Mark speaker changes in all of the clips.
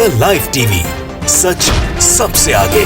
Speaker 1: The live TV, सच सबसे आगे।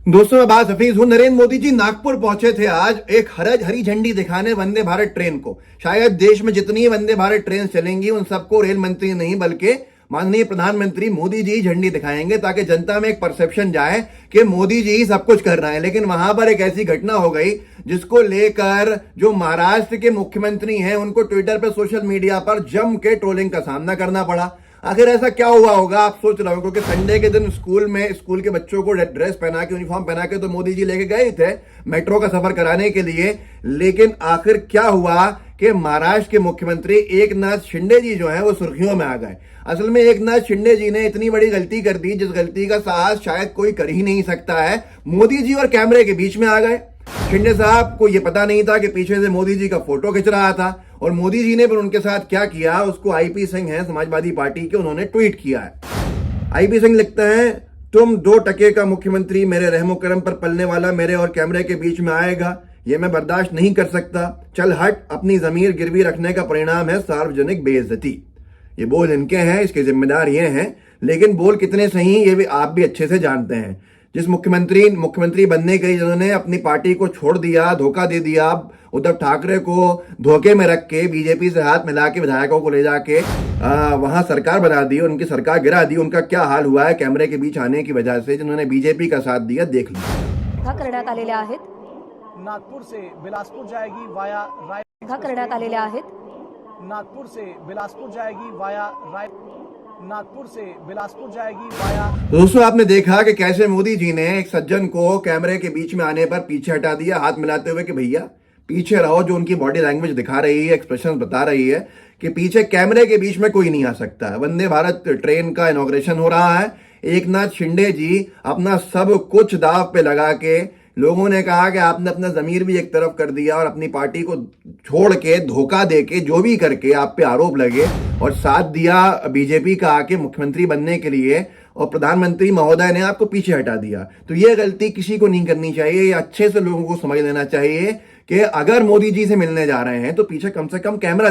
Speaker 2: दोस्तों, मैं बात हफीज हूं। नरेंद्र मोदी जी नागपुर पहुंचे थे आज एक हरी झंडी दिखाने वंदे भारत ट्रेन को। शायद देश में जितनी वंदे भारत ट्रेन चलेंगी उन सबको रेल मंत्री नहीं बल्कि माननीय प्रधानमंत्री मोदी जी झंडी दिखाएंगे, ताकि जनता में एक परसेप्शन जाए कि मोदी जी ही सब कुछ कर रहे हैं। लेकिन वहां पर एक ऐसी घटना हो गई जिसको लेकर जो महाराष्ट्र के मुख्यमंत्री हैं उनको ट्विटर पर, सोशल मीडिया पर जम के ट्रोलिंग का सामना करना पड़ा। आखिर ऐसा क्या हुआ होगा, आप सोच रहे हो, क्योंकि संडे के दिन स्कूल के बच्चों को ड्रेस पहना के, यूनिफॉर्म पहना के तो मोदी जी लेके गए थे मेट्रो का सफर कराने के लिए। लेकिन आखिर क्या हुआ कि महाराष्ट्र के मुख्यमंत्री एकनाथ शिंदे जी जो है वो सुर्खियों में आ गए। असल में एकनाथ शिंदे जी ने इतनी बड़ी गलती कर दी जिस गलती का साहस शायद कोई कर ही नहीं सकता है। मोदी जी और कैमरे के बीच में आ गए। शिंदे साहब को यह पता नहीं था कि पीछे से मोदी जी का फोटो खिंच रहा था, और मोदी जी ने फिर उनके साथ क्या किया उसको आईपी सिंह है समाजवादी पार्टी के, उन्होंने ट्वीट किया है। आईपी सिंह लिखते हैं, तुम 2 टके का मुख्यमंत्री मेरे रहमो करम पर पलने वाला मेरे और कैमरे के बीच में आएगा, यह मैं बर्दाश्त नहीं कर सकता। चल हट, अपनी जमीर गिरवी रखने का परिणाम है सार्वजनिक बेइज्जती। ये बोल इनके हैं, इसके जिम्मेदार ये हैं, लेकिन बोल कितने सही ये भी आप भी अच्छे से जानते हैं। जिस मुख्यमंत्री बनने गई जिन्होंने अपनी पार्टी को छोड़ दिया, धोखा दे दिया, उद्धव ठाकरे को धोखे में रख के बीजेपी से हाथ मिला के विधायकों को ले जाके वहां सरकार बना दी, उनकी सरकार गिरा दी, उनका क्या हाल हुआ है कैमरे के बीच आने की वजह से, जिन्होंने बीजेपी का साथ दिया, देख लिया।
Speaker 3: करण्यात आलेल्या आहेत।
Speaker 4: नागपुर से बिलासपुर जाएगी वाया राय
Speaker 3: करण्यात आलेल्या आहेत।
Speaker 4: नागपुर से बिलासपुर जाएगी वाया राय नागपुर से बिलासपुर जाएगी वाया।
Speaker 2: दोस्तों, आपने देखा कि कैसे मोदी जी ने एक सज्जन को कैमरे के बीच में आने पर पीछे हटा दिया, हाथ मिलाते हुए कि भैया पीछे रहो। जो उनकी बॉडी लैंग्वेज दिखा रही है, एक्सप्रेशन बता रही है कि पीछे कैमरे के बीच में कोई नहीं आ सकता है। वंदे भारत ट्रेन का इनॉग्रेशन हो रहा है। एकनाथ शिंदे जी अपना सब कुछ दांव पे लगा के, लोगों ने कहा कि आपने अपना जमीर भी एक तरफ कर दिया और अपनी पार्टी को छोड़ के, धोखा देके, जो भी करके आप पे आरोप लगे और साथ दिया बीजेपी का आके मुख्यमंत्री बनने के लिए, और प्रधानमंत्री महोदय ने आपको पीछे हटा दिया। तो ये गलती किसी को नहीं करनी चाहिए। ये अच्छे से लोगों को समझ लेना चाहिए कि अगर मोदी जी से मिलने जा रहे हैं तो पीछे कम से कम कैमरा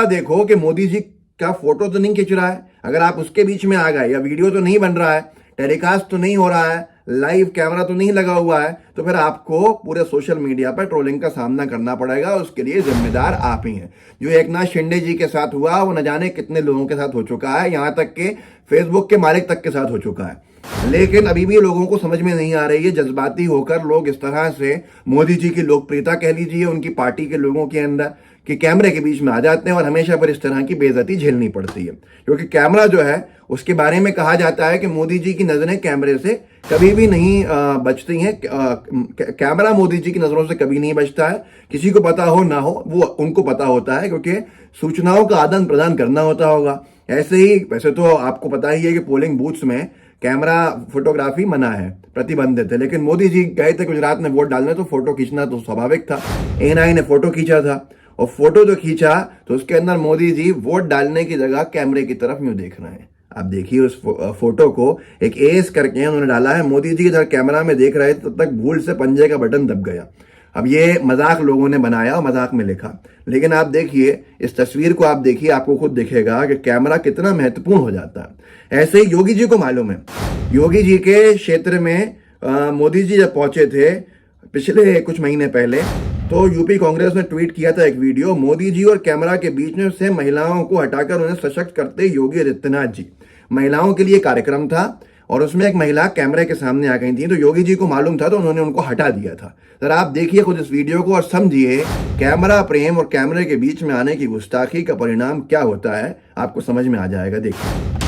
Speaker 2: देखो कि मोदी जी का फोटो तो नहीं खिंच रहा है। अगर आप उसके बीच में आ गए, या वीडियो तो नहीं बन रहा है, टेलीकास्ट तो नहीं हो रहा है, लाइव कैमरा तो नहीं लगा हुआ है, तो फिर आपको पूरे सोशल मीडिया पर ट्रोलिंग का सामना करना पड़ेगा। उसके लिए जिम्मेदार आप ही हैं। जो एकनाथ शिंदे जी के साथ हुआ वो न जाने कितने लोगों के साथ हो चुका है, यहां तक कि फेसबुक के मालिक तक के साथ हो चुका है। लेकिन अभी भी लोगों को समझ में नहीं आ रही है। जज्बाती होकर लोग इस तरह से मोदी जी की लोकप्रियता कह लीजिए, उनकी पार्टी के लोगों के अंदर, कि कैमरे के बीच में आ जाते हैं और हमेशा पर इस तरह की बेइज्जती झेलनी पड़ती है। क्योंकि कैमरा जो है उसके बारे में कहा जाता है कि मोदी जी की नजरें कैमरे से कभी भी नहीं बचती हैं। कैमरा मोदी जी की नजरों से कभी नहीं बचता है। किसी को पता हो ना हो, वो उनको पता होता है, क्योंकि सूचनाओं का आदान प्रदान करना होता होगा। ऐसे ही वैसे तो आपको पता ही है कि पोलिंग बूथ्स में कैमरा फोटोग्राफी मना है, प्रतिबंधित है, लेकिन मोदी जी गए थे गुजरात में वोट डालने, तो फोटो खींचना तो स्वाभाविक था। एएनआई ने फोटो खींचा था, और फोटो जो खींचा तो उसके अंदर मोदी जी वोट डालने की जगह कैमरे की तरफ यूं देख रहे हैं। आप देखिए उस फोटो को, एक एस करके उन्होंने डाला है। मोदी जी इधर कैमरा में देख रहे थे, तब तक भूल से पंजे का बटन दब गया। अब ये मजाक लोगों ने बनाया और मजाक में लिखा, लेकिन आप देखिए इस तस्वीर को, आप देखिए, आपको खुद दिखेगा कि कैमरा कितना महत्वपूर्ण हो जाता है। ऐसे ही योगी जी को मालूम है। योगी जी के क्षेत्र में मोदी जी जब पहुंचे थे पिछले कुछ महीने पहले, तो यूपी कांग्रेस ने ट्वीट किया था एक वीडियो, मोदी जी और कैमरा के बीच में से महिलाओं को हटाकर उन्हें सशक्त करते योगी आदित्यनाथ जी। महिलाओं के लिए कार्यक्रम था और उसमें एक महिला कैमरे के सामने आ गई थी, तो योगी जी को मालूम था तो उन्होंने उनको हटा दिया था। जरा आप देखिए खुद इस वीडियो को और समझिए कैमरा प्रेम और कैमरे के बीच में आने की गुस्ताखी का परिणाम क्या होता है, आपको समझ में आ जाएगा। देखिए,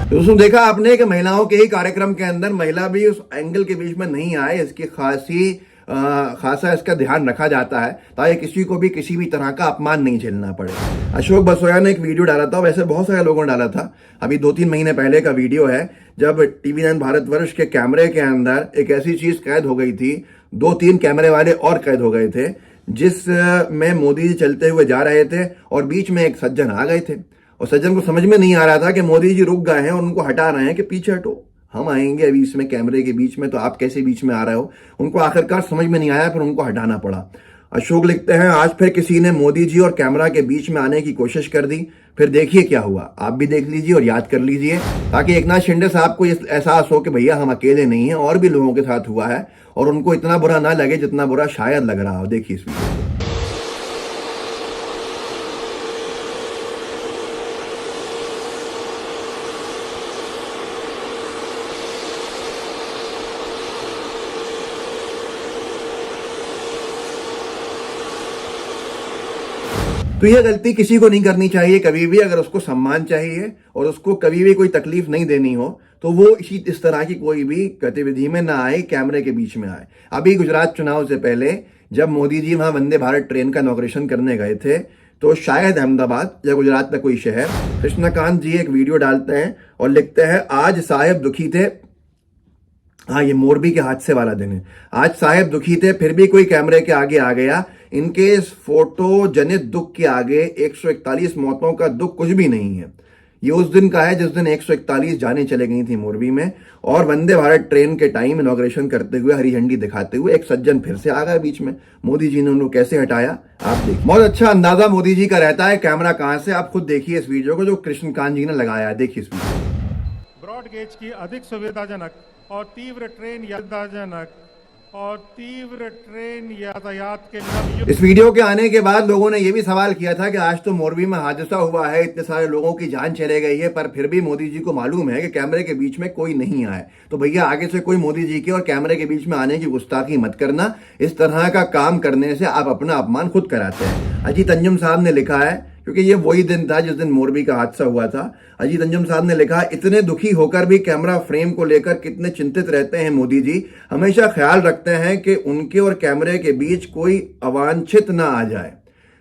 Speaker 2: दोस्तों, देखा आपने कि महिलाओं के ही कार्यक्रम के अंदर महिला भी उस एंगल के बीच में नहीं आए, इसकी खासा इसका ध्यान रखा जाता है ताकि किसी को भी किसी भी तरह का अपमान नहीं झेलना पड़े। अशोक बसोया ने एक वीडियो डाला था, वैसे बहुत सारे लोगों ने डाला था, अभी 2-3 महीने पहले का वीडियो है, जब TV9 भारतवर्ष के कैमरे के अंदर एक ऐसी चीज कैद हो गई थी, 2-3 कैमरे वाले और कैद हो गए थे, जिसमें मोदी जी चलते हुए जा रहे थे और बीच में एक सज्जन आ गए थे, और सज्जन को समझ में नहीं आ रहा था कि मोदी जी रुक गए हैं और उनको हटा रहे हैं कि पीछे हटो। हम आएंगे अभी इसमें कैमरे के बीच में, तो आप कैसे बीच में आ रहे हो। उनको आखिरकार समझ में नहीं आया, फिर उनको हटाना पड़ा। अशोक लिखते हैं, आज फिर किसी ने मोदी जी और कैमरा के बीच में आने की कोशिश कर दी, फिर देखिए क्या हुआ। आप भी देख लीजिए और याद कर लीजिए, ताकि एकनाथ शिंदे साहब को ये एहसास हो कि भैया हम अकेले नहीं हैं, और भी लोगों के साथ हुआ है, और उनको इतना बुरा ना लगे जितना बुरा शायद लग रहा हो। देखिए इस वीडियो को। तो ये गलती किसी को नहीं करनी चाहिए कभी भी। अगर उसको सम्मान चाहिए और उसको कभी भी कोई तकलीफ नहीं देनी हो, तो वो इस तरह की कोई भी गतिविधि में ना आए, कैमरे के बीच में आए। अभी गुजरात चुनाव से पहले जब मोदी जी वहां वंदे भारत ट्रेन का इनॉग्रेशन करने गए थे, तो शायद अहमदाबाद या गुजरात में कोई शहर, कृष्णकांत जी एक वीडियो डालते हैं और लिखते हैं, आज साहेब दुखी थे। हाँ, ये मोरबी के हादसे वाला दिन है। आज साहेब दुखी थे, फिर भी कोई कैमरे के आगे आ गया। इनके इस फोटो जनित दुख के आगे 141 मौतों का दुख कुछ भी नहीं है। ये उस दिन का है जिस दिन 141 जानें चले गई थी मोरबी में। और वंदे भारत ट्रेन के टाइम इनॉग्रेशन करते हुए, हरी झंडी दिखाते हुए एक सज्जन फिर से आ गए बीच में। मोदी जी ने उनको कैसे हटाया, आप देखिए। बहुत अच्छा अंदाजा मोदी जी का रहता है कैमरा कहां से। आप खुद देखिए इस वीडियो को जो कृष्णकांत जी ने लगाया है। देखिए इस वीडियो को।
Speaker 5: ब्रॉड गेज की अधिक सुविधाजनक और तीव्र ट्रेन यातायात के नव।
Speaker 2: इस वीडियो के आने के बाद लोगों ने यह भी सवाल किया था कि आज तो मोरबी में हादसा हुआ है, इतने सारे लोगों की जान चले गई है, पर फिर भी मोदी जी को मालूम है कि कैमरे के बीच में कोई नहीं आए। तो भैया आगे से कोई मोदी जी के और कैमरे के बीच में आने की गुस्ताखी मत करना। इस तरह का काम करने से आप अपना अपमान खुद कराते हैं। अजीत अंजुम साहब ने लिखा है, क्योंकि ये वही दिन था जिस दिन मोरबी का हादसा हुआ था। अजीत अंजुम साहब ने लिखा, इतने दुखी होकर भी कैमरा फ्रेम को लेकर कितने चिंतित रहते हैं मोदी जी। हमेशा ख्याल रखते हैं कि उनके और कैमरे के बीच कोई अवांछित ना आ जाए।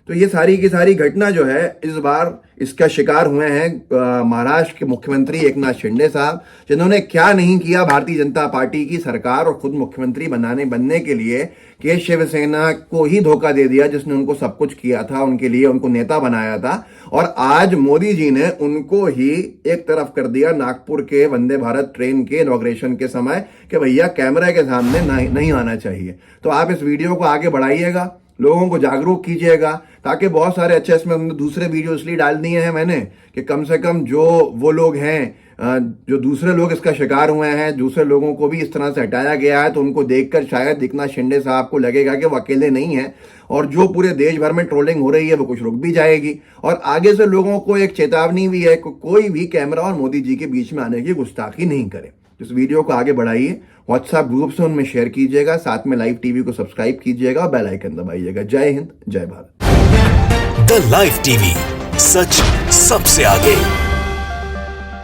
Speaker 2: तो ये सारी की सारी घटना जो है, इस बार इसका शिकार हुए हैं महाराष्ट्र के मुख्यमंत्री एकनाथ शिंदे साहब, जिन्होंने क्या नहीं किया भारतीय जनता पार्टी की सरकार और खुद मुख्यमंत्री बनने के लिए, कि शिवसेना को ही धोखा दे दिया जिसने उनको सब कुछ किया था उनके लिए, उनको नेता बनाया था। और आज मोदी जी ने उनको ही एक तरफ कर दिया नागपुर के वंदे भारत ट्रेन के इनॉग्रेशन के समय, कि भैया कैमरे के सामने नहीं आना चाहिए। तो आप इस वीडियो को आगे बढ़ाइएगा, लोगों को जागरूक कीजिएगा, ताकि बहुत सारे अच्छे, इसमें दूसरे वीडियो इसलिए डाल दिए हैं मैंने कि कम से कम जो वो लोग हैं, जो दूसरे लोग इसका शिकार हुए हैं, दूसरे लोगों को भी इस तरह से हटाया गया है, तो उनको देखकर शायद एकनाथ शिंदे साहब को लगेगा कि वो अकेले नहीं है, और जो पूरे देश भर में ट्रोलिंग हो रही है वो कुछ रुक भी जाएगी। और आगे से लोगों को एक चेतावनी भी है कि कोई भी कैमरा और मोदी जी के बीच में आने की गुस्ताखी नहीं करे। इस वीडियो को आगे बढ़ाइए, व्हाट्सएप ग्रुप से उनमें शेयर कीजिएगा, साथ में लाइव टीवी को सब्सक्राइब कीजिएगा और बेल आइकन दबाइएगा। जय हिंद, जय भारत।
Speaker 1: द लाइव टीवी, सच सबसे आगे।